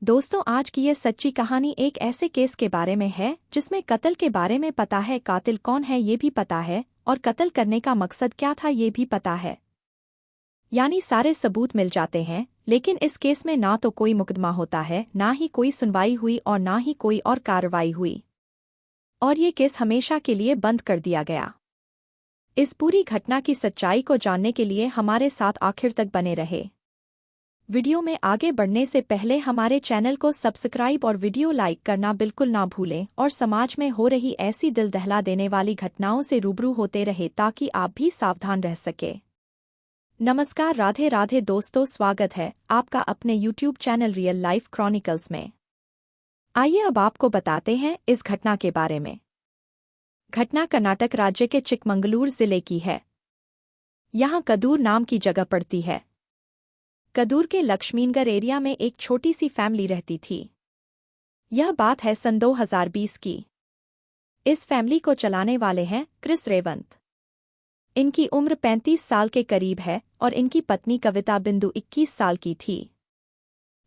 दोस्तों, आज की ये सच्ची कहानी एक ऐसे केस के बारे में है जिसमें कत्ल के बारे में पता है, कातिल कौन है ये भी पता है और कत्ल करने का मकसद क्या था ये भी पता है। यानी सारे सबूत मिल जाते हैं, लेकिन इस केस में ना तो कोई मुकदमा होता है, ना ही कोई सुनवाई हुई और ना ही कोई और कार्रवाई हुई, और ये केस हमेशा के लिए बंद कर दिया गया। इस पूरी घटना की सच्चाई को जानने के लिए हमारे साथ आखिर तक बने रहे। वीडियो में आगे बढ़ने से पहले हमारे चैनल को सब्सक्राइब और वीडियो लाइक करना बिल्कुल ना भूलें और समाज में हो रही ऐसी दिल दहला देने वाली घटनाओं से रूबरू होते रहे ताकि आप भी सावधान रह सके। नमस्कार, राधे राधे दोस्तों, स्वागत है आपका अपने YouTube channel real life chronicles में। आइए अब आपको बताते हैं इस घटना के बारे में। घटना कर्नाटक राज्य के चिकमंगलूर जिले की है। यहाँ कदूर नाम की जगह पड़ती है। कदूर के लक्ष्मीनगर एरिया में एक छोटी सी फैमिली रहती थी। यह बात है सन 2020 की। इस फैमिली को चलाने वाले हैं क्रिस रेवंत। इनकी उम्र 35 साल के करीब है और इनकी पत्नी कविता बिंदु 21 साल की थी।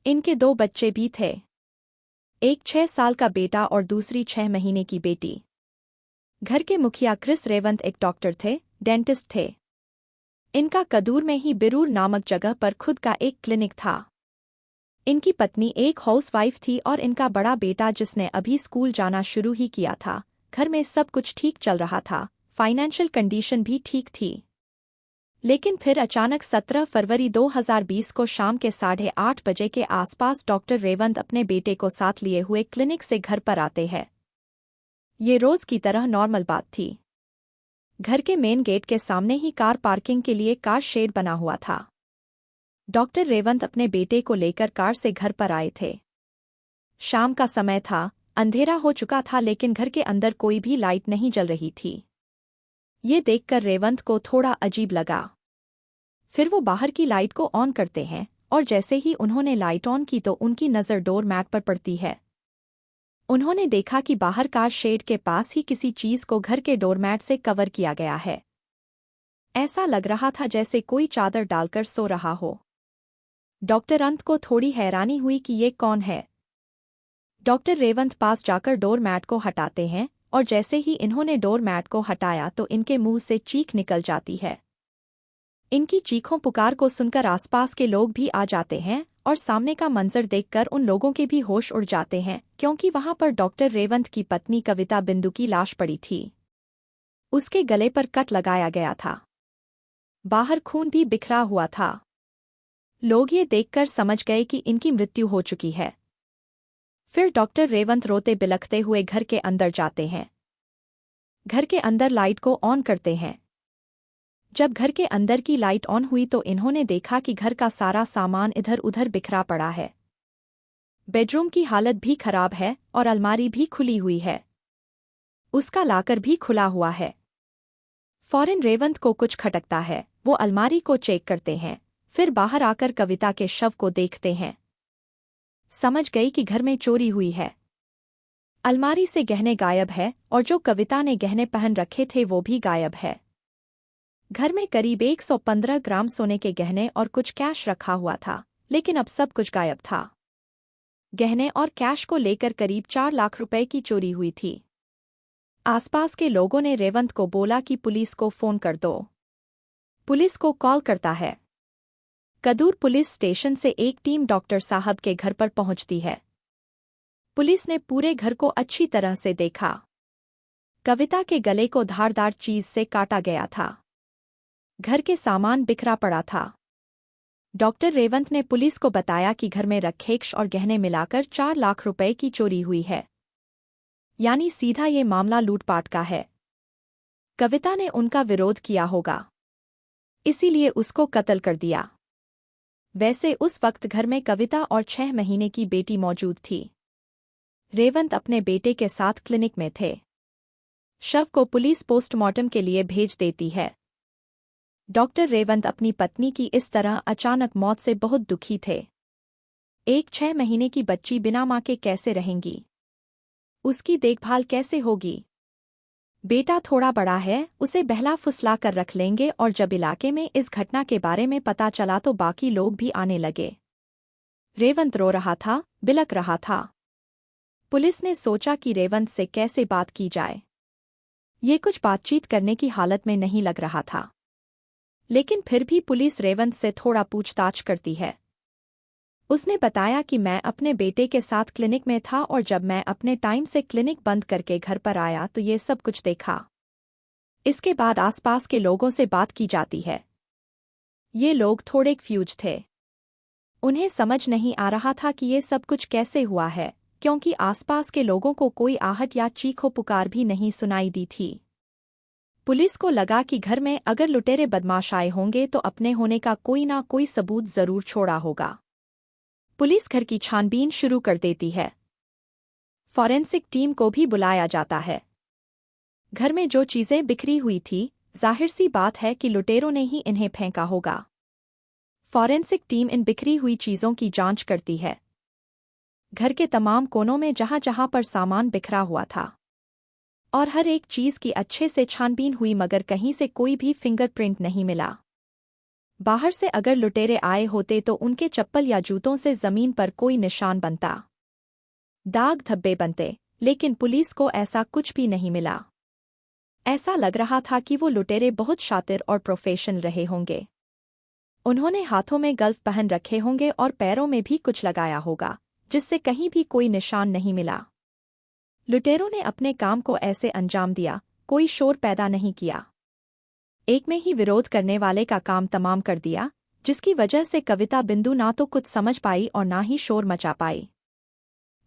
इनके 2 बच्चे भी थे, एक 6 साल का बेटा और दूसरी 6 महीने की बेटी। घर के मुखिया क्रिस रेवंत एक डॉक्टर थे, डेंटिस्ट थे। इनका कदूर में ही बिरूर नामक जगह पर खुद का एक क्लिनिक था। इनकी पत्नी एक हाउसवाइफ थी और इनका बड़ा बेटा जिसने अभी स्कूल जाना शुरू ही किया था। घर में सब कुछ ठीक चल रहा था, फाइनेंशियल कंडीशन भी ठीक थी। लेकिन फिर अचानक 17 फरवरी 2020 को शाम के 8:30 बजे के आसपास डॉक्टर रेवंत अपने बेटे को साथ लिए हुए क्लिनिक से घर पर आते हैं। ये रोज की तरह नॉर्मल बात थी। घर के मेन गेट के सामने ही कार पार्किंग के लिए कार शेड बना हुआ था। डॉक्टर रेवंत अपने बेटे को लेकर कार से घर पर आए थे। शाम का समय था, अंधेरा हो चुका था, लेकिन घर के अंदर कोई भी लाइट नहीं जल रही थी। ये देखकर रेवंत को थोड़ा अजीब लगा। फिर वो बाहर की लाइट को ऑन करते हैं और जैसे ही उन्होंने लाइट ऑन की तो उनकी नज़र डोर मैट पर पड़ती है। उन्होंने देखा कि बाहर कार शेड के पास ही किसी चीज को घर के डोरमैट से कवर किया गया है। ऐसा लग रहा था जैसे कोई चादर डालकर सो रहा हो। डॉक्टर अंत को थोड़ी हैरानी हुई कि ये कौन है। डॉक्टर रेवंत पास जाकर डोरमैट को हटाते हैं और जैसे ही इन्होंने डोरमैट को हटाया तो इनके मुंह से चीख निकल जाती है। इनकी चीखों पुकार को सुनकर आसपास के लोग भी आ जाते हैं और सामने का मंजर देखकर उन लोगों के भी होश उड़ जाते हैं, क्योंकि वहां पर डॉक्टर रेवंत की पत्नी कविता बिंदु की लाश पड़ी थी। उसके गले पर कट लगाया गया था। बाहर खून भी बिखरा हुआ था। लोग ये देखकर समझ गए कि इनकी मृत्यु हो चुकी है। फिर डॉक्टर रेवंत रोते बिलखते हुए घर के अंदर जाते हैं। घर के अंदर लाइट को ऑन करते हैं। जब घर के अंदर की लाइट ऑन हुई तो इन्होंने देखा कि घर का सारा सामान इधर उधर बिखरा पड़ा है। बेडरूम की हालत भी खराब है और अलमारी भी खुली हुई है। उसका लाकर भी खुला हुआ है। फौरन रेवंत को कुछ खटकता है। वो अलमारी को चेक करते हैं, फिर बाहर आकर कविता के शव को देखते हैं। समझ गई कि घर में चोरी हुई है। अलमारी से गहने गायब है और जो कविता ने गहने पहन रखे थे वो भी गायब है। घर में करीब 115 ग्राम सोने के गहने और कुछ कैश रखा हुआ था, लेकिन अब सब कुछ गायब था। गहने और कैश को लेकर करीब 4 लाख रुपए की चोरी हुई थी। आसपास के लोगों ने रेवंत को बोला कि पुलिस को फोन कर दो। पुलिस को कॉल करता है। कदूर पुलिस स्टेशन से एक टीम डॉक्टर साहब के घर पर पहुंचती है। पुलिस ने पूरे घर को अच्छी तरह से देखा। कविता के गले को धारदार चीज से काटा गया था। घर के सामान बिखरा पड़ा था। डॉक्टर रेवंत ने पुलिस को बताया कि घर में रखे कैश और गहने मिलाकर 4 लाख रुपए की चोरी हुई है। यानी सीधा ये मामला लूटपाट का है। कविता ने उनका विरोध किया होगा, इसीलिए उसको कत्ल कर दिया। वैसे उस वक्त घर में कविता और 6 महीने की बेटी मौजूद थी। रेवंत अपने बेटे के साथ क्लिनिक में थे। शव को पुलिस पोस्टमार्टम के लिए भेज देती है। डॉक्टर रेवंत अपनी पत्नी की इस तरह अचानक मौत से बहुत दुखी थे। एक 6 महीने की बच्ची बिना मां के कैसे रहेंगी? उसकी देखभाल कैसे होगी? बेटा थोड़ा बड़ा है, उसे बहला फुसला कर रख लेंगे। और जब इलाके में इस घटना के बारे में पता चला तो बाकी लोग भी आने लगे। रेवंत रो रहा था, बिलक रहा था। पुलिस ने सोचा कि रेवंत से कैसे बात की जाए। ये कुछ बातचीत करने की हालत में नहीं लग रहा था। लेकिन फिर भी पुलिस रेवंत से थोड़ा पूछताछ करती है। उसने बताया कि मैं अपने बेटे के साथ क्लिनिक में था और जब मैं अपने टाइम से क्लिनिक बंद करके घर पर आया तो ये सब कुछ देखा। इसके बाद आसपास के लोगों से बात की जाती है। ये लोग थोड़े कंफ्यूज थे। उन्हें समझ नहीं आ रहा था कि ये सब कुछ कैसे हुआ है, क्योंकि आसपास के लोगों को कोई आहट या चीखो पुकार भी नहीं सुनाई दी थी। पुलिस को लगा कि घर में अगर लुटेरे बदमाश आए होंगे तो अपने होने का कोई ना कोई सबूत जरूर छोड़ा होगा। पुलिस घर की छानबीन शुरू कर देती है। फॉरेंसिक टीम को भी बुलाया जाता है। घर में जो चीजें बिखरी हुई थी, जाहिर सी बात है कि लुटेरों ने ही इन्हें फेंका होगा। फॉरेंसिक टीम इन बिखरी हुई चीजों की जांच करती है। घर के तमाम कोनों में जहां जहां पर सामान बिखरा हुआ था और हर एक चीज की अच्छे से छानबीन हुई, मगर कहीं से कोई भी फिंगरप्रिंट नहीं मिला। बाहर से अगर लुटेरे आए होते तो उनके चप्पल या जूतों से जमीन पर कोई निशान बनता, दाग धब्बे बनते, लेकिन पुलिस को ऐसा कुछ भी नहीं मिला। ऐसा लग रहा था कि वो लुटेरे बहुत शातिर और प्रोफेशनल रहे होंगे। उन्होंने हाथों में ग्लव पहन रखे होंगे और पैरों में भी कुछ लगाया होगा, जिससे कहीं भी कोई निशान नहीं मिला। लुटेरों ने अपने काम को ऐसे अंजाम दिया, कोई शोर पैदा नहीं किया। एक में ही विरोध करने वाले का काम तमाम कर दिया, जिसकी वजह से कविता बिंदु ना तो कुछ समझ पाई और ना ही शोर मचा पाई।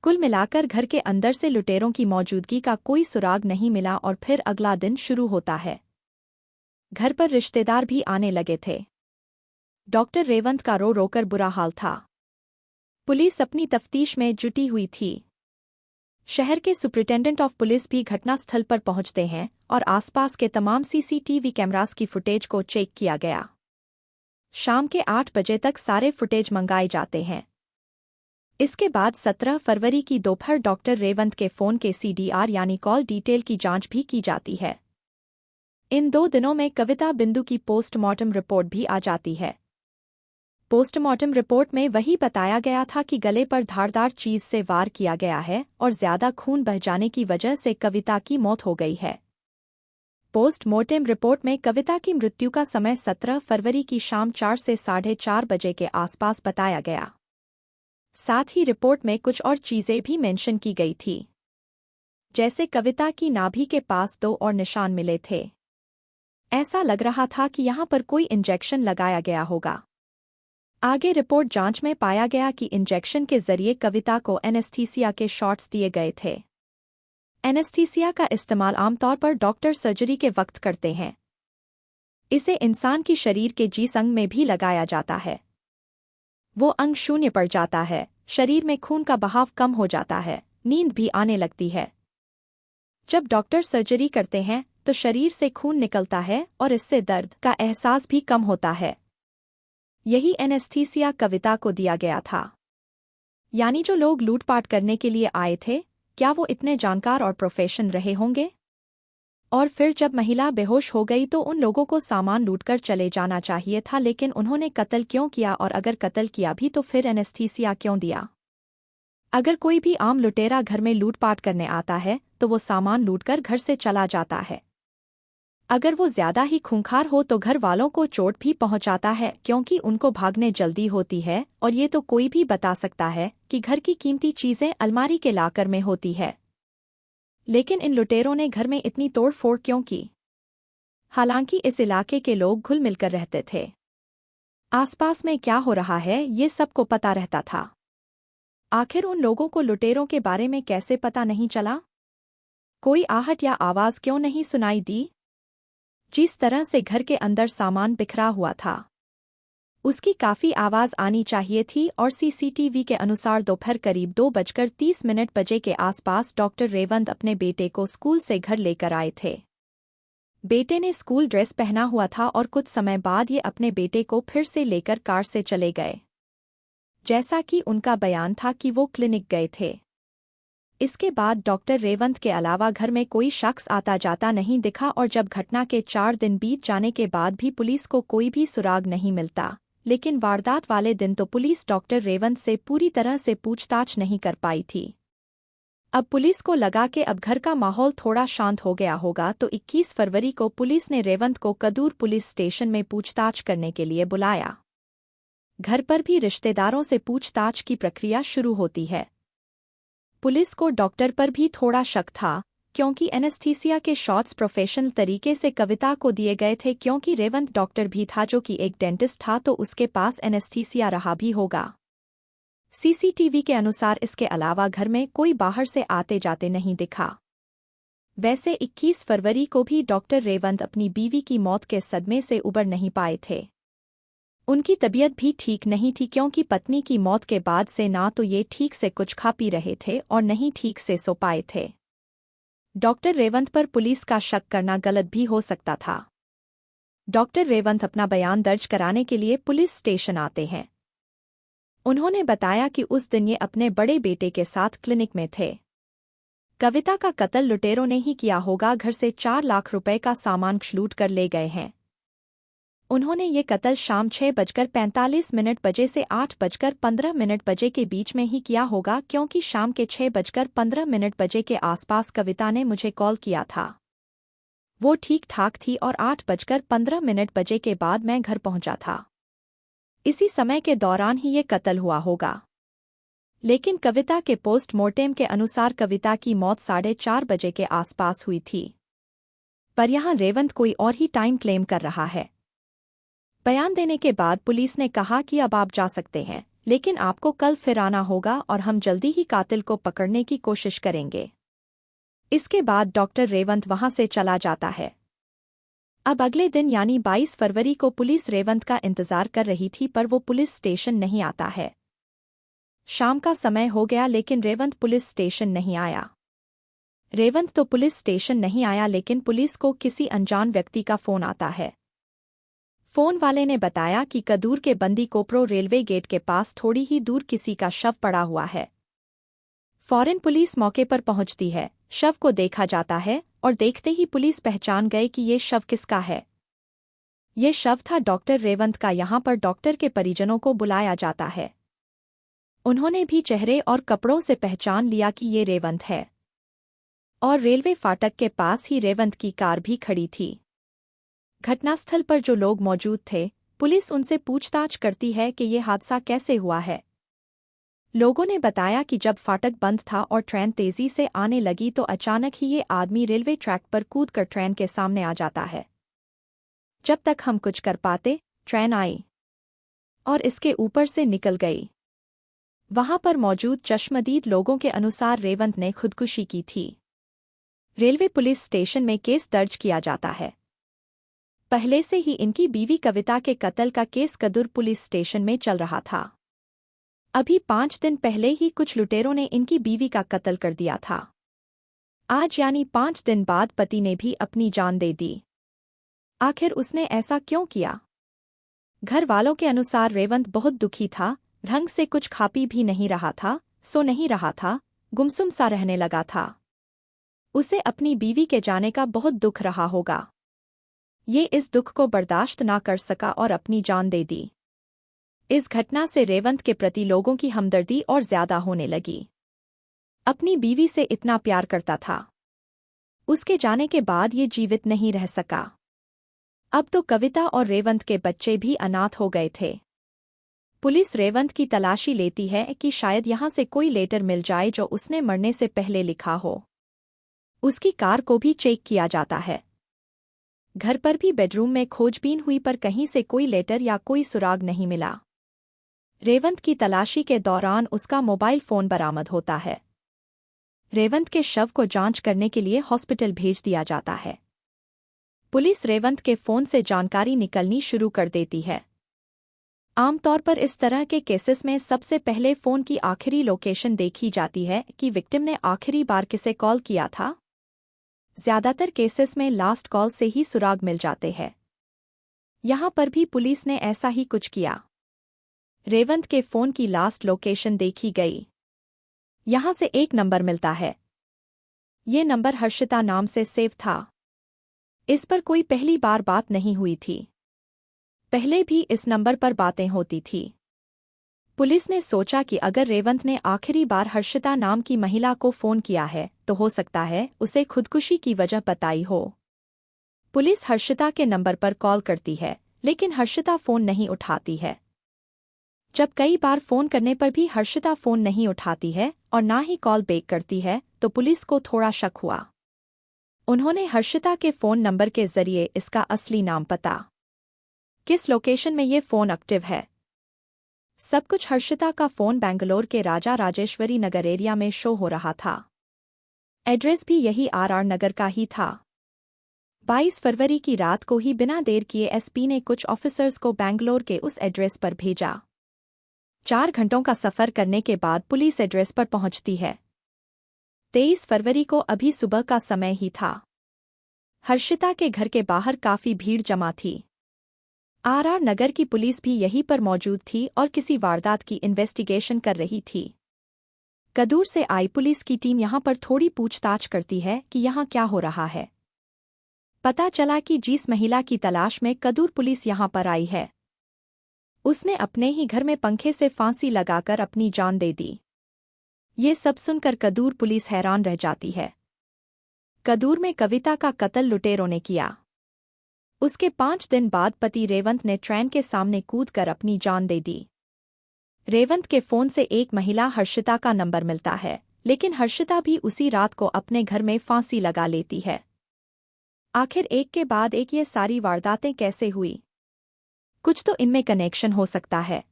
कुल मिलाकर घर के अंदर से लुटेरों की मौजूदगी का कोई सुराग नहीं मिला और फिर अगला दिन शुरू होता है। घर पर रिश्तेदार भी आने लगे थे। डॉक्टर रेवंत का रो रोकर बुरा हाल था। पुलिस अपनी तफ्तीश में जुटी हुई थी। शहर के सुपरिटेंडेंट ऑफ पुलिस भी घटनास्थल पर पहुंचते हैं और आसपास के तमाम सीसीटीवी कैमरास की फुटेज को चेक किया गया। शाम के 8 बजे तक सारे फुटेज मंगाए जाते हैं। इसके बाद 17 फरवरी की दोपहर डॉक्टर रेवंत के फोन के CDR यानी कॉल डिटेल की जांच भी की जाती है। इन 2 दिनों में कविता बिंदु की पोस्टमार्टम रिपोर्ट भी आ जाती है। पोस्टमार्टम रिपोर्ट में वही बताया गया था कि गले पर धारदार चीज से वार किया गया है और ज्यादा खून बह जाने की वजह से कविता की मौत हो गई है। पोस्टमार्टम रिपोर्ट में कविता की मृत्यु का समय 17 फरवरी की शाम 4 से 4:30 बजे के आसपास बताया गया। साथ ही रिपोर्ट में कुछ और चीजें भी मेंशन की गई थी, जैसे कविता की नाभि के पास 2 और निशान मिले थे। ऐसा लग रहा था कि यहाँ पर कोई इंजेक्शन लगाया गया होगा। आगे रिपोर्ट जांच में पाया गया कि इंजेक्शन के जरिए कविता को एनेस्थीसिया के शॉट्स दिए गए थे। एनेस्थीसिया का इस्तेमाल आमतौर पर डॉक्टर सर्जरी के वक्त करते हैं। इसे इंसान की शरीर के जिस अंग में भी लगाया जाता है, वो अंग शून्य पड़ जाता है, शरीर में खून का बहाव कम हो जाता है, नींद भी आने लगती है। जब डॉक्टर सर्जरी करते हैं तो शरीर से खून निकलता है और इससे दर्द का एहसास भी कम होता है। यही एनेस्थीसिया कविता को दिया गया था। यानी जो लोग लूटपाट करने के लिए आए थे, क्या वो इतने जानकार और प्रोफेशनल रहे होंगे? और फिर जब महिला बेहोश हो गई तो उन लोगों को सामान लूटकर चले जाना चाहिए था, लेकिन उन्होंने कत्ल क्यों किया? और अगर कत्ल किया भी तो फिर एनेस्थीसिया क्यों दिया? अगर कोई भी आम लुटेरा घर में लूटपाट करने आता है तो वो सामान लूटकर घर से चला जाता है। अगर वो ज्यादा ही खूंखार हो तो घर वालों को चोट भी पहुंचाता है, क्योंकि उनको भागने जल्दी होती है। और ये तो कोई भी बता सकता है कि घर की कीमती चीजें अलमारी के लाकर में होती है। लेकिन इन लुटेरों ने घर में इतनी तोड़फोड़ क्यों की? हालांकि इस इलाके के लोग घुल मिलकर रहते थे। आसपास में क्या हो रहा है ये सबको पता रहता था। आखिर उन लोगों को लुटेरों के बारे में कैसे पता नहीं चला? कोई आहट या आवाज क्यों नहीं सुनाई दी? जिस तरह से घर के अंदर सामान बिखरा हुआ था, उसकी काफी आवाज आनी चाहिए थी। और सीसीटीवी के अनुसार दोपहर करीब 2:30 बजे के आसपास डॉक्टर रेवंत अपने बेटे को स्कूल से घर लेकर आए थे। बेटे ने स्कूल ड्रेस पहना हुआ था और कुछ समय बाद ये अपने बेटे को फिर से लेकर कार से चले गए। जैसा कि उनका बयान था कि वो क्लिनिक गए थे। इसके बाद डॉक्टर रेवंत के अलावा घर में कोई शख्स आता जाता नहीं दिखा और जब घटना के 4 दिन बीत जाने के बाद भी पुलिस को कोई भी सुराग नहीं मिलता, लेकिन वारदात वाले दिन तो पुलिस डॉक्टर रेवंत से पूरी तरह से पूछताछ नहीं कर पाई थी। अब पुलिस को लगा कि अब घर का माहौल थोड़ा शांत हो गया होगा, तो 21 फरवरी को पुलिस ने रेवंत को कदूर पुलिस स्टेशन में पूछताछ करने के लिए बुलाया। घर पर भी रिश्तेदारों से पूछताछ की प्रक्रिया शुरू होती है। पुलिस को डॉक्टर पर भी थोड़ा शक था, क्योंकि एनेस्थीसिया के शॉट्स प्रोफेशनल तरीके से कविता को दिए गए थे। क्योंकि रेवंत डॉक्टर भी था जो कि एक डेंटिस्ट था, तो उसके पास एनेस्थीसिया रहा भी होगा। सीसीटीवी के अनुसार इसके अलावा घर में कोई बाहर से आते जाते नहीं दिखा। वैसे 21 फरवरी को भी डॉक्टर रेवंत अपनी बीवी की मौत के सदमे से उबर नहीं पाए थे। उनकी तबीयत भी ठीक नहीं थी, क्योंकि पत्नी की मौत के बाद से ना तो ये ठीक से कुछ खा पी रहे थे और नहीं ठीक से सो पाए थे। डॉक्टर रेवंत पर पुलिस का शक करना गलत भी हो सकता था। डॉक्टर रेवंत अपना बयान दर्ज कराने के लिए पुलिस स्टेशन आते हैं। उन्होंने बताया कि उस दिन ये अपने बड़े बेटे के साथ क्लिनिक में थे। कविता का कत्ल लुटेरों ने ही किया होगा। घर से 4 लाख रुपए का सामान लूट कर ले गए हैं। उन्होंने ये कत्ल शाम 6:45 बजे से 8:15 बजे के बीच में ही किया होगा, क्योंकि शाम के 6:15 बजे के आसपास कविता ने मुझे कॉल किया था। वो ठीक ठाक थी और 8:15 बजे के बाद मैं घर पहुंचा था। इसी समय के दौरान ही ये कत्ल हुआ होगा। लेकिन कविता के पोस्टमार्टम के अनुसार कविता की मौत 4:30 बजे के आसपास हुई थी। पर यहाँ रेवंत कोई और ही टाइम क्लेम कर रहा है। बयान देने के बाद पुलिस ने कहा कि अब आप जा सकते हैं, लेकिन आपको कल फिर आना होगा और हम जल्दी ही कातिल को पकड़ने की कोशिश करेंगे। इसके बाद डॉक्टर रेवंत वहां से चला जाता है। अब अगले दिन यानी 22 फरवरी को पुलिस रेवंत का इंतजार कर रही थी, पर वो पुलिस स्टेशन नहीं आता है। शाम का समय हो गया, लेकिन रेवंत पुलिस स्टेशन नहीं आया। रेवंत तो पुलिस स्टेशन नहीं आया, लेकिन पुलिस को किसी अनजान व्यक्ति का फोन आता है। फोन वाले ने बताया कि कदूर के बंदी कोपरो रेलवे गेट के पास थोड़ी ही दूर किसी का शव पड़ा हुआ है। फौरन पुलिस मौके पर पहुंचती है। शव को देखा जाता है और देखते ही पुलिस पहचान गए कि ये शव किसका है। ये शव था डॉक्टर रेवंत का। यहाँ पर डॉक्टर के परिजनों को बुलाया जाता है। उन्होंने भी चेहरे और कपड़ों से पहचान लिया कि ये रेवंत है। और रेलवे फाटक के पास ही रेवंत की कार भी खड़ी थी। घटनास्थल पर जो लोग मौजूद थे, पुलिस उनसे पूछताछ करती है कि ये हादसा कैसे हुआ है। लोगों ने बताया कि जब फाटक बंद था और ट्रेन तेजी से आने लगी, तो अचानक ही ये आदमी रेलवे ट्रैक पर कूदकर ट्रेन के सामने आ जाता है। जब तक हम कुछ कर पाते, ट्रेन आई और इसके ऊपर से निकल गई। वहां पर मौजूद चश्मदीद लोगों के अनुसार रेवंत ने खुदकुशी की थी। रेलवे पुलिस स्टेशन में केस दर्ज किया जाता है। पहले से ही इनकी बीवी कविता के कत्ल का केस कदूर पुलिस स्टेशन में चल रहा था। अभी 5 दिन पहले ही कुछ लुटेरों ने इनकी बीवी का कत्ल कर दिया था। आज यानी 5 दिन बाद पति ने भी अपनी जान दे दी। आखिर उसने ऐसा क्यों किया? घर वालों के अनुसार रेवंत बहुत दुखी था, ढंग से कुछ खा पी भी नहीं रहा था, सो नहीं रहा था, गुमसुम सा रहने लगा था। उसे अपनी बीवी के जाने का बहुत दुख रहा होगा। ये इस दुख को बर्दाश्त ना कर सका और अपनी जान दे दी। इस घटना से रेवंत के प्रति लोगों की हमदर्दी और ज्यादा होने लगी। अपनी बीवी से इतना प्यार करता था, उसके जाने के बाद ये जीवित नहीं रह सका। अब तो कविता और रेवंत के बच्चे भी अनाथ हो गए थे। पुलिस रेवंत की तलाशी लेती है कि शायद यहाँ से कोई लेटर मिल जाए जो उसने मरने से पहले लिखा हो। उसकी कार को भी चेक किया जाता है। घर पर भी बेडरूम में खोजबीन हुई, पर कहीं से कोई लेटर या कोई सुराग नहीं मिला। रेवंत की तलाशी के दौरान उसका मोबाइल फोन बरामद होता है। रेवंत के शव को जांच करने के लिए हॉस्पिटल भेज दिया जाता है। पुलिस रेवंत के फोन से जानकारी निकलनी शुरू कर देती है। आमतौर पर इस तरह के केसेस में सबसे पहले फोन की आखिरी लोकेशन देखी जाती है कि विक्टिम ने आखिरी बार किसे कॉल किया था। ज्यादातर केसेस में लास्ट कॉल से ही सुराग मिल जाते हैं। यहाँ पर भी पुलिस ने ऐसा ही कुछ किया। रेवंत के फोन की लास्ट लोकेशन देखी गई। यहाँ से एक नंबर मिलता है। ये नंबर हर्षिता नाम से सेव था। इस पर कोई पहली बार बात नहीं हुई थी। पहले भी इस नंबर पर बातें होती थी। पुलिस ने सोचा कि अगर रेवंत ने आखिरी बार हर्षिता नाम की महिला को फोन किया है तो हो सकता है उसे खुदकुशी की वजह बताई हो। पुलिस हर्षिता के नंबर पर कॉल करती है, लेकिन हर्षिता फोन नहीं उठाती है। जब कई बार फोन करने पर भी हर्षिता फोन नहीं उठाती है और ना ही कॉल बैक करती है तो पुलिस को थोड़ा शक हुआ। उन्होंने हर्षिता के फोन नंबर के जरिए इसका असली नाम पता, किस लोकेशन में ये फोन एक्टिव है, सब कुछ। हर्षिता का फोन बेंगलोर के राजा राजेश्वरी नगर एरिया में शो हो रहा था। एड्रेस भी यही आर नगर का ही था। 22 फरवरी की रात को ही बिना देर किए एसपी ने कुछ ऑफिसर्स को बेंगलोर के उस एड्रेस पर भेजा। 4 घंटों का सफर करने के बाद पुलिस एड्रेस पर पहुंचती है। 23 फरवरी को अभी सुबह का समय ही था। हर्षिता के घर के बाहर काफी भीड़ जमा थी। आर नगर की पुलिस भी यहीं पर मौजूद थी और किसी वारदात की इन्वेस्टिगेशन कर रही थी। कदूर से आई पुलिस की टीम यहां पर थोड़ी पूछताछ करती है कि यहां क्या हो रहा है। पता चला कि जिस महिला की तलाश में कदूर पुलिस यहां पर आई है, उसने अपने ही घर में पंखे से फांसी लगाकर अपनी जान दे दी। ये सब सुनकर कदूर पुलिस हैरान रह जाती है। कदूर में कविता का कत्ल लुटेरों ने किया। उसके 5 दिन बाद पति रेवंत ने ट्रेन के सामने कूदकर अपनी जान दे दी। रेवंत के फोन से एक महिला हर्षिता का नंबर मिलता है, लेकिन हर्षिता भी उसी रात को अपने घर में फांसी लगा लेती है। आखिर एक के बाद एक ये सारी वारदातें कैसे हुई? कुछ तो इनमें कनेक्शन हो सकता है।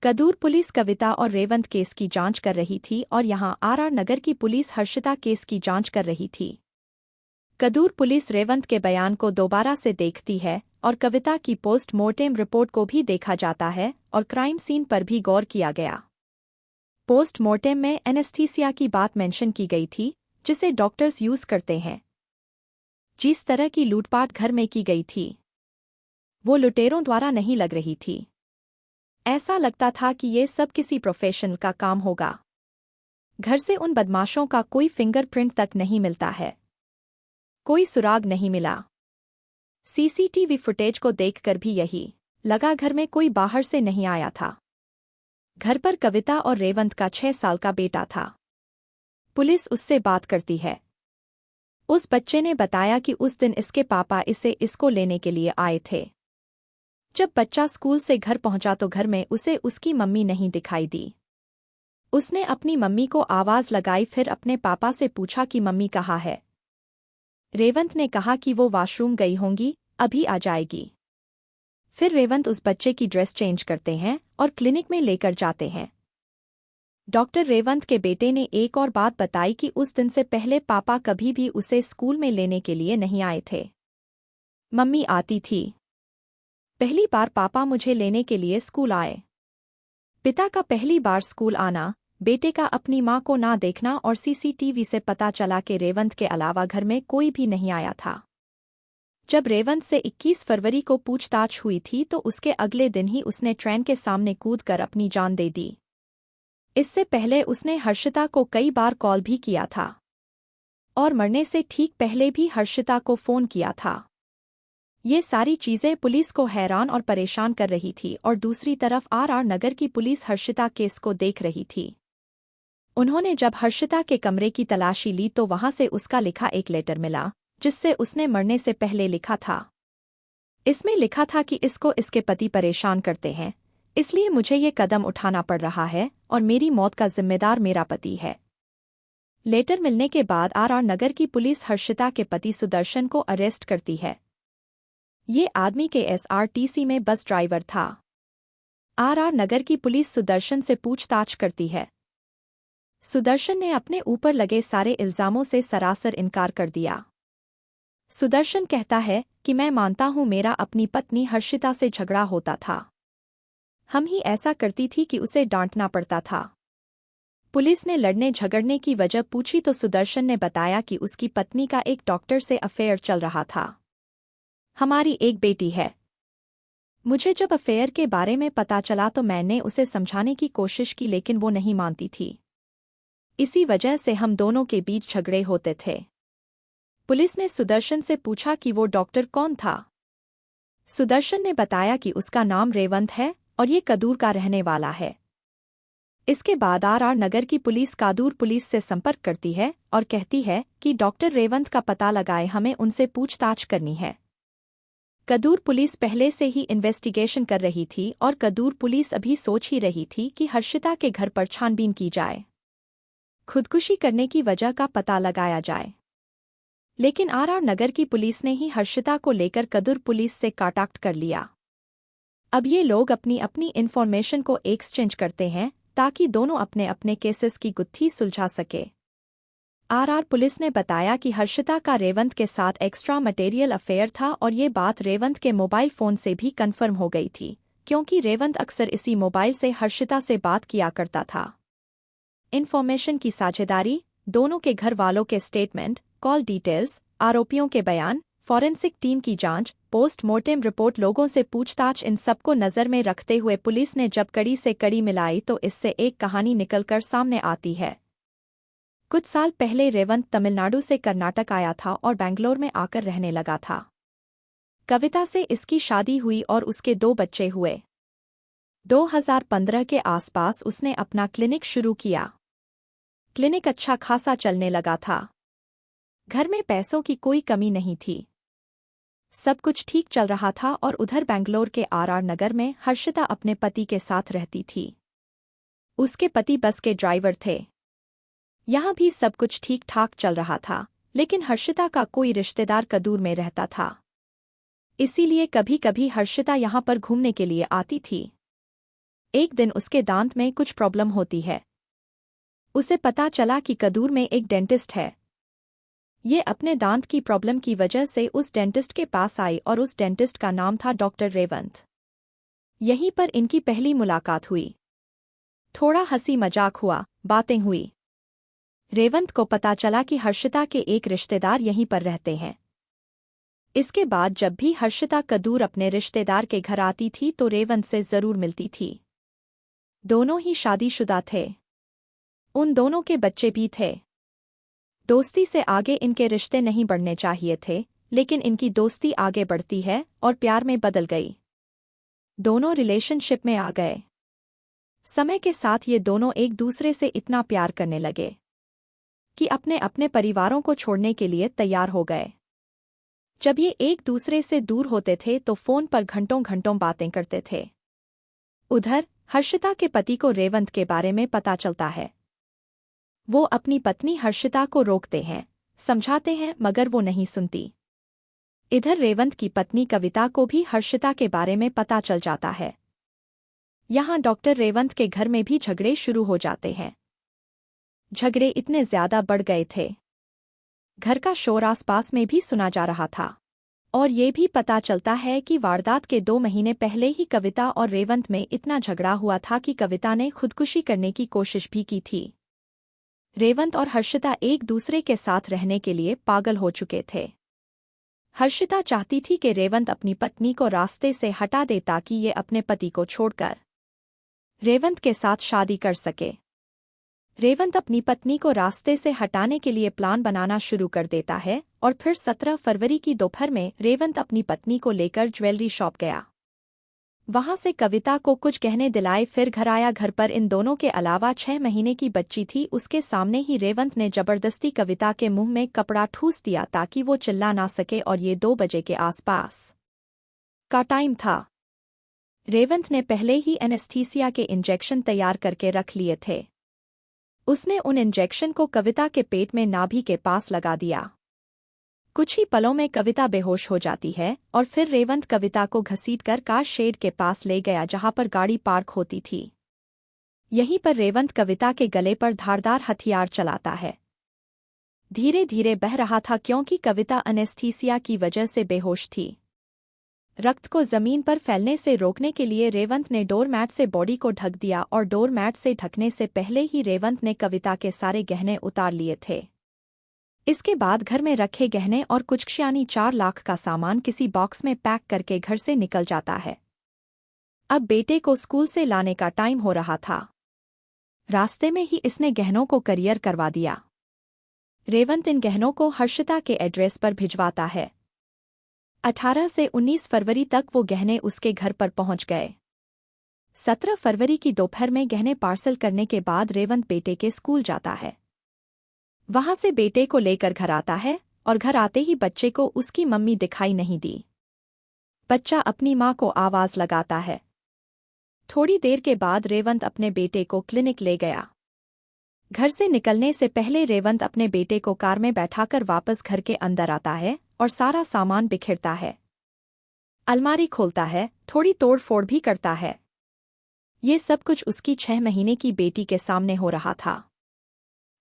कदूर पुलिस कविता और रेवंत केस की जांच कर रही थी और यहां आर नगर की पुलिस हर्षिता केस की जांच कर रही थी। कदूर पुलिस रेवंत के बयान को दोबारा से देखती है और कविता की पोस्टमार्टम रिपोर्ट को भी देखा जाता है और क्राइम सीन पर भी गौर किया गया। पोस्टमार्टम में एनेस्थीसिया की बात मेंशन की गई थी, जिसे डॉक्टर्स यूज करते हैं। जिस तरह की लूटपाट घर में की गई थी, वो लुटेरों द्वारा नहीं लग रही थी। ऐसा लगता था कि ये सब किसी प्रोफेशनल का काम होगा। घर से उन बदमाशों का कोई फिंगरप्रिंट तक नहीं मिलता है। कोई सुराग नहीं मिला। सीसीटीवी फुटेज को देखकर भी यही लगा घर में कोई बाहर से नहीं आया था। घर पर कविता और रेवंत का 6 साल का बेटा था। पुलिस उससे बात करती है। उस बच्चे ने बताया कि उस दिन इसके पापा इसको लेने के लिए आए थे। जब बच्चा स्कूल से घर पहुंचा तो घर में उसे उसकी मम्मी नहीं दिखाई दी। उसने अपनी मम्मी को आवाज लगाई, फिर अपने पापा से पूछा कि मम्मी कहाँ है। रेवंत ने कहा कि वो वॉशरूम गई होंगी, अभी आ जाएगी। फिर रेवंत उस बच्चे की ड्रेस चेंज करते हैं और क्लिनिक में लेकर जाते हैं। डॉक्टर रेवंत के बेटे ने एक और बात बताई कि उस दिन से पहले पापा कभी भी उसे स्कूल में लेने के लिए नहीं आए थे। मम्मी आती थी। पहली बार पापा मुझे लेने के लिए स्कूल आए। पिता का पहली बार स्कूल आना, बेटे का अपनी मां को ना देखना और सीसीटीवी से पता चला कि रेवंत के अलावा घर में कोई भी नहीं आया था। जब रेवंत से 21 फरवरी को पूछताछ हुई थी तो उसके अगले दिन ही उसने ट्रेन के सामने कूदकर अपनी जान दे दी। इससे पहले उसने हर्षिता को कई बार कॉल भी किया था और मरने से ठीक पहले भी हर्षिता को फोन किया था। ये सारी चीजें पुलिस को हैरान और परेशान कर रही थी और दूसरी तरफ आर नगर की पुलिस हर्षिता केस को देख रही थी। उन्होंने जब हर्षिता के कमरे की तलाशी ली तो वहां से उसका लिखा एक लेटर मिला, जिससे उसने मरने से पहले लिखा था। इसमें लिखा था कि इसको इसके पति परेशान करते हैं, इसलिए मुझे ये कदम उठाना पड़ रहा है और मेरी मौत का जिम्मेदार मेरा पति है। लेटर मिलने के बाद आर नगर की पुलिस हर्षिता के पति सुदर्शन को अरेस्ट करती है। ये आदमी के एसआरटीसी में बस ड्राइवर था। आर नगर की पुलिस सुदर्शन से पूछताछ करती है। सुदर्शन ने अपने ऊपर लगे सारे इल्जामों से सरासर इनकार कर दिया। सुदर्शन कहता है कि मैं मानता हूं मेरा अपनी पत्नी हर्षिता से झगड़ा होता था। हम ही ऐसा करती थी कि उसे डांटना पड़ता था। पुलिस ने लड़ने झगड़ने की वजह पूछी तो सुदर्शन ने बताया कि उसकी पत्नी का एक डॉक्टर से अफेयर चल रहा था। हमारी एक बेटी है। मुझे जब अफेयर के बारे में पता चला तो मैंने उसे समझाने की कोशिश की, लेकिन वो नहीं मानती थी। इसी वजह से हम दोनों के बीच झगड़े होते थे। पुलिस ने सुदर्शन से पूछा कि वो डॉक्टर कौन था। सुदर्शन ने बताया कि उसका नाम रेवंत है और ये कदूर का रहने वाला है। इसके बाद आर नगर की पुलिस कादूर पुलिस से संपर्क करती है और कहती है कि डॉक्टर रेवंत का पता लगाए, हमें उनसे पूछताछ करनी है। कदूर पुलिस पहले से ही इन्वेस्टिगेशन कर रही थी और कदूर पुलिस अभी सोच ही रही थी कि हर्षिता के घर पर छानबीन की जाए, खुदकुशी करने की वजह का पता लगाया जाए। लेकिन आर नगर की पुलिस ने ही हर्षिता को लेकर कदूर पुलिस से कांटेक्ट कर लिया। अब ये लोग अपनी अपनी इन्फॉर्मेशन को एक्सचेंज करते हैं ताकि दोनों अपने अपने केसेस की गुत्थी सुलझा सके। आर पुलिस ने बताया कि हर्षिता का रेवंत के साथ एक्स्ट्रा मटेरियल अफेयर था और ये बात रेवंत के मोबाइल फ़ोन से भी कन्फर्म हो गई थी, क्योंकि रेवंत अक्सर इसी मोबाइल से हर्षिता से बात किया करता था। इन्फॉर्मेशन की साझेदारी, दोनों के घर वालों के स्टेटमेंट, कॉल डिटेल्स, आरोपियों के बयान, फॉरेंसिक टीम की जांच, पोस्टमार्टम रिपोर्ट, लोगों से पूछताछ, इन सबको नज़र में रखते हुए पुलिस ने जब कड़ी से कड़ी मिलाई तो इससे एक कहानी निकलकर सामने आती है। कुछ साल पहले रेवंत तमिलनाडु से कर्नाटक आया था और बेंगलोर में आकर रहने लगा था। कविता से इसकी शादी हुई और उसके 2 बच्चे हुए। 2015 के आसपास उसने अपना क्लिनिक शुरू किया। क्लिनिक अच्छा खासा चलने लगा था। घर में पैसों की कोई कमी नहीं थी। सब कुछ ठीक चल रहा था और उधर बेंगलोर के आर नगर में हर्षिता अपने पति के साथ रहती थी। उसके पति बस के ड्राइवर थे। यहाँ भी सब कुछ ठीक ठाक चल रहा था, लेकिन हर्षिता का कोई रिश्तेदार कदूर में रहता था। इसीलिए कभी कभी हर्षिता यहाँ पर घूमने के लिए आती थी। एक दिन उसके दांत में कुछ प्रॉब्लम होती है। उसे पता चला कि कदूर में एक डेंटिस्ट है। ये अपने दांत की प्रॉब्लम की वजह से उस डेंटिस्ट के पास आई और उस डेंटिस्ट का नाम था डॉक्टर रेवंत। यहीं पर इनकी पहली मुलाकात हुई। थोड़ा हंसी मजाक हुआ, बातें हुई। रेवंत को पता चला कि हर्षिता के एक रिश्तेदार यहीं पर रहते हैं। इसके बाद जब भी हर्षिता कदूर अपने रिश्तेदार के घर आती थी तो रेवंत से जरूर मिलती थी। दोनों ही शादीशुदा थे। उन दोनों के बच्चे भी थे। दोस्ती से आगे इनके रिश्ते नहीं बढ़ने चाहिए थे, लेकिन इनकी दोस्ती आगे बढ़ती है और प्यार में बदल गई। दोनों रिलेशनशिप में आ गए। समय के साथ ये दोनों एक दूसरे से इतना प्यार करने लगे कि अपने अपने परिवारों को छोड़ने के लिए तैयार हो गए। जब ये एक दूसरे से दूर होते थे तो फोन पर घंटों घंटों बातें करते थे। उधर हर्षिता के पति को रेवंत के बारे में पता चलता है। वो अपनी पत्नी हर्षिता को रोकते हैं, समझाते हैं, मगर वो नहीं सुनती। इधर रेवंत की पत्नी कविता को भी हर्षिता के बारे में पता चल जाता है। यहाँ डॉक्टर रेवंत के घर में भी झगड़े शुरू हो जाते हैं। झगड़े इतने ज्यादा बढ़ गए थे, घर का शोर आसपास में भी सुना जा रहा था। और ये भी पता चलता है कि वारदात के 2 महीने पहले ही कविता और रेवंत में इतना झगड़ा हुआ था कि कविता ने खुदकुशी करने की कोशिश भी की थी। रेवंत और हर्षिता एक दूसरे के साथ रहने के लिए पागल हो चुके थे। हर्षिता चाहती थी कि रेवंत अपनी पत्नी को रास्ते से हटा दे ताकि ये अपने पति को छोड़कर रेवंत के साथ शादी कर सके। रेवंत अपनी पत्नी को रास्ते से हटाने के लिए प्लान बनाना शुरू कर देता है और फिर 17 फरवरी की दोपहर में रेवंत अपनी पत्नी को लेकर ज्वेलरी शॉप गया। वहां से कविता को कुछ गहने दिलाए, फिर घर आया। घर पर इन दोनों के अलावा 6 महीने की बच्ची थी। उसके सामने ही रेवंत ने जबरदस्ती कविता के मुंह में कपड़ा ठूस दिया ताकि वो चिल्ला ना सके और ये 2 बजे के आसपास का टाइम था। रेवंत ने पहले ही एनेस्थीसिया के इंजेक्शन तैयार करके रख लिए थे। उसने उन इंजेक्शन को कविता के पेट में नाभि के पास लगा दिया। कुछ ही पलों में कविता बेहोश हो जाती है और फिर रेवंत कविता को घसीटकर कार शेड के पास ले गया जहां पर गाड़ी पार्क होती थी। यहीं पर रेवंत कविता के गले पर धारदार हथियार चलाता है। धीरे धीरे बह रहा था क्योंकि कविता एनेस्थीसिया की वजह से बेहोश थी। रक्त को जमीन पर फैलने से रोकने के लिए रेवंत ने डोरमैट से बॉडी को ढक दिया और डोरमैट से ढकने से पहले ही रेवंत ने कविता के सारे गहने उतार लिए थे। इसके बाद घर में रखे गहने और कुछ यानी 4 लाख का सामान किसी बॉक्स में पैक करके घर से निकल जाता है। अब बेटे को स्कूल से लाने का टाइम हो रहा था। रास्ते में ही इसने गहनों को करियर करवा दिया। रेवंत इन गहनों को हर्षिता के एड्रेस पर भिजवाता है। 18 से 19 फरवरी तक वो गहने उसके घर पर पहुंच गए। 17 फरवरी की दोपहर में गहने पार्सल करने के बाद रेवंत बेटे के स्कूल जाता है। वहां से बेटे को लेकर घर आता है और घर आते ही बच्चे को उसकी मम्मी दिखाई नहीं दी। बच्चा अपनी मां को आवाज लगाता है। थोड़ी देर के बाद रेवंत अपने बेटे को क्लिनिक ले गया। घर से निकलने से पहले रेवंत अपने बेटे को कार में बैठाकर वापस घर के अंदर आता है और सारा सामान बिखेरता है। अलमारी खोलता है, थोड़ी तोड़ फोड़ भी करता है। ये सब कुछ उसकी 6 महीने की बेटी के सामने हो रहा था।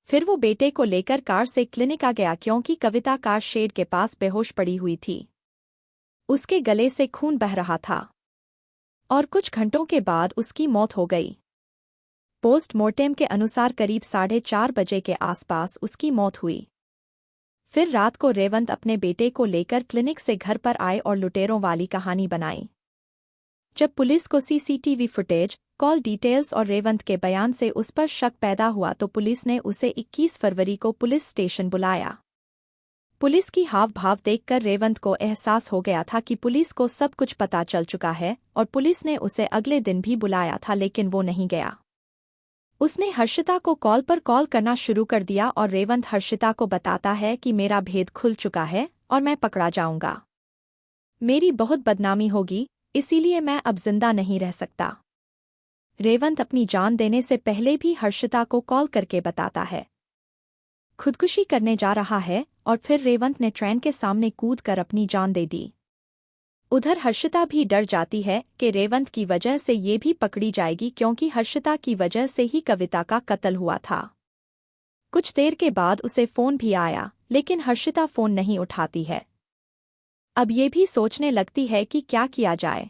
फिर वो बेटे को लेकर कार से क्लिनिक आ गया क्योंकि कविता कार शेड के पास बेहोश पड़ी हुई थी। उसके गले से खून बह रहा था और कुछ घंटों के बाद उसकी मौत हो गई। पोस्टमार्टम के अनुसार करीब 4:30 बजे के आसपास उसकी मौत हुई। फिर रात को रेवंत अपने बेटे को लेकर क्लिनिक से घर पर आए और लुटेरों वाली कहानी बनाई। जब पुलिस को सीसीटीवी फुटेज, कॉल डिटेल्स और रेवंत के बयान से उस पर शक पैदा हुआ तो पुलिस ने उसे 21 फरवरी को पुलिस स्टेशन बुलाया। पुलिस की हाव भाव देखकर रेवंत को एहसास हो गया था कि पुलिस को सब कुछ पता चल चुका है और पुलिस ने उसे अगले दिन भी बुलाया था लेकिन वो नहीं गया। उसने हर्षिता को कॉल पर कॉल करना शुरू कर दिया और रेवंत हर्षिता को बताता है कि मेरा भेद खुल चुका है और मैं पकड़ा जाऊंगा। मेरी बहुत बदनामी होगी, इसीलिए मैं अब जिंदा नहीं रह सकता। रेवंत अपनी जान देने से पहले भी हर्षिता को कॉल करके बताता है खुदकुशी करने जा रहा है और फिर रेवंत ने ट्रेन के सामने कूदकर अपनी जान दे दी। उधर हर्षिता भी डर जाती है कि रेवंत की वजह से ये भी पकड़ी जाएगी क्योंकि हर्षिता की वजह से ही कविता का कत्ल हुआ था। कुछ देर के बाद उसे फोन भी आया लेकिन हर्षिता फोन नहीं उठाती है। अब ये भी सोचने लगती है कि क्या किया जाए।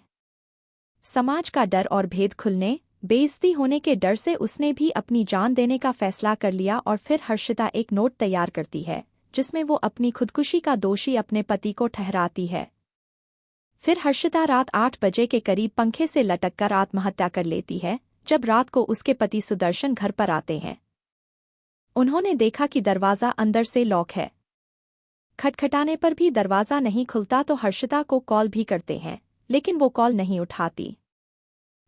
समाज का डर और भेद खुलने, बेइज्जती होने के डर से उसने भी अपनी जान देने का फैसला कर लिया और फिर हर्षिता एक नोट तैयार करती है जिसमें वो अपनी खुदकुशी का दोषी अपने पति को ठहराती है। फिर हर्षिता रात 8 बजे के करीब पंखे से लटककर आत्महत्या कर लेती है। जब रात को उसके पति सुदर्शन घर पर आते हैं, उन्होंने देखा कि दरवाज़ा अंदर से लॉक है। खटखटाने पर भी दरवाज़ा नहीं खुलता तो हर्षिता को कॉल भी करते हैं लेकिन वो कॉल नहीं उठाती।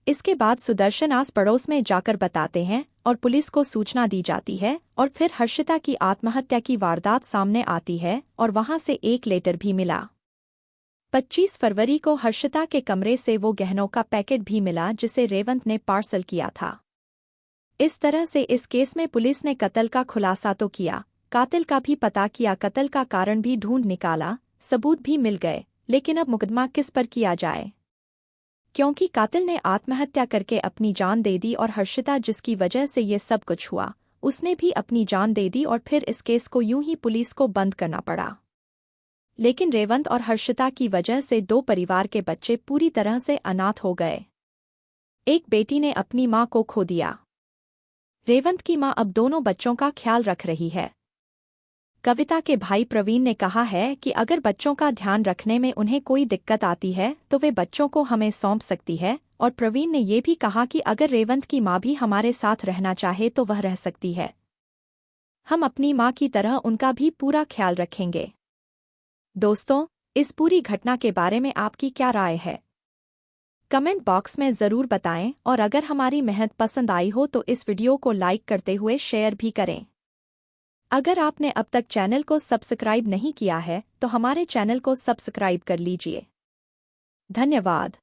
इसके बाद सुदर्शन आस पड़ोस में जाकर बताते हैं और पुलिस को सूचना दी जाती है और फिर हर्षिता की आत्महत्या की वारदात सामने आती है और वहां से एक लेटर भी मिला। 25 फरवरी को हर्षिता के कमरे से वो गहनों का पैकेट भी मिला जिसे रेवंत ने पार्सल किया था। इस तरह से इस केस में पुलिस ने कत्ल का खुलासा तो किया, कातिल का भी पता किया, कत्ल का कारण भी ढूंढ निकाला, सबूत भी मिल गए, लेकिन अब मुकदमा किस पर किया जाए? क्योंकि कातिल ने आत्महत्या करके अपनी जान दे दी और हर्षिता जिसकी वजह से ये सब कुछ हुआ, उसने भी अपनी जान दे दी और फिर इस केस को यूं ही पुलिस को बंद करना पड़ा। लेकिन रेवंत और हर्षिता की वजह से 2 परिवार के बच्चे पूरी तरह से अनाथ हो गए। एक बेटी ने अपनी मां को खो दिया। रेवंत की मां अब दोनों बच्चों का ख्याल रख रही है। कविता के भाई प्रवीण ने कहा है कि अगर बच्चों का ध्यान रखने में उन्हें कोई दिक्कत आती है तो वे बच्चों को हमें सौंप सकती है, और प्रवीण ने ये भी कहा कि अगर रेवंत की मां भी हमारे साथ रहना चाहे तो वह रह सकती है। हम अपनी मां की तरह उनका भी पूरा ख्याल रखेंगे। दोस्तों, इस पूरी घटना के बारे में आपकी क्या राय है? कमेंट बॉक्स में ज़रूर बताएं और अगर हमारी मेहनत पसंद आई हो तो इस वीडियो को लाइक करते हुए शेयर भी करें। अगर आपने अब तक चैनल को सब्सक्राइब नहीं किया है तो हमारे चैनल को सब्सक्राइब कर लीजिए। धन्यवाद।